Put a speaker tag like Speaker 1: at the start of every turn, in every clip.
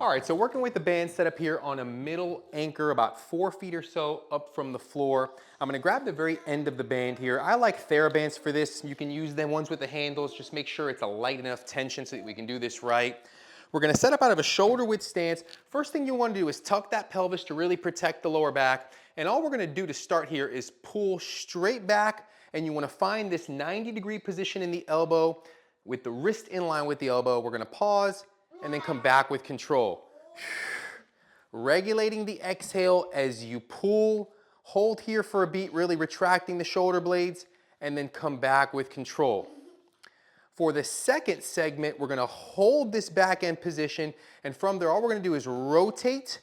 Speaker 1: All right, so working with the band set up here on a middle anchor about 4 feet or so up from the floor. I'm gonna grab the very end of the band here. I like TheraBands for this. You can use them ones with the handles. Just make sure it's a light enough tension so that we can do this right. We're gonna set up out of a shoulder width stance. First thing you wanna do is tuck that pelvis to really protect the lower back. And all we're gonna do to start here is pull straight back, and you wanna find this 90-degree position in the elbow with the wrist in line with the elbow. We're gonna pause and then come back with control. Regulating the exhale as you pull, hold here for a beat, really retracting the shoulder blades, and then come back with control. For the second segment, we're gonna hold this back end position, and from there, all we're gonna do is rotate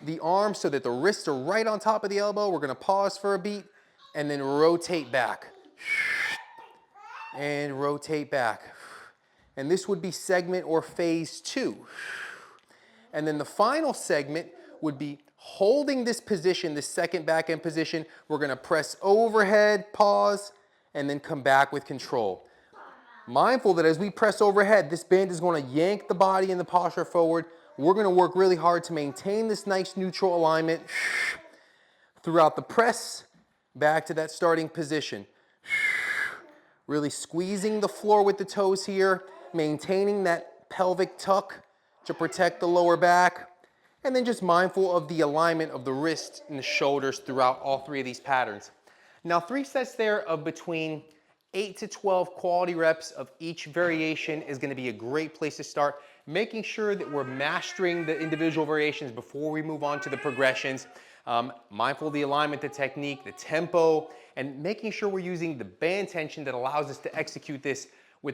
Speaker 1: the arms so that the wrists are right on top of the elbow. We're gonna pause for a beat, and then rotate back. And rotate back. And this would be segment or phase 2. And then the final segment would be holding this position, this second back end position. We're gonna press overhead, pause, and then come back with control. Mindful that as we press overhead, this band is gonna yank the body and the posture forward. We're gonna work really hard to maintain this nice neutral alignment throughout the press, back to that starting position. Really squeezing the floor with the toes here, maintaining that pelvic tuck to protect the lower back, and then just mindful of the alignment of the wrist and the shoulders throughout all 3 of these patterns. Now 3 sets there of between 8 to 12 quality reps of each variation is gonna be a great place to start, making sure that we're mastering the individual variations before we move on to the progressions. Mindful of the alignment, the technique, the tempo, and making sure we're using the band tension that allows us to execute this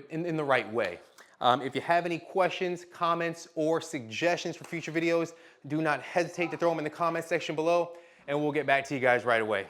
Speaker 1: in the right way. If you have any questions, comments, or suggestions for future videos, do not hesitate to throw them in the comment section below, and we'll get back to you guys right away.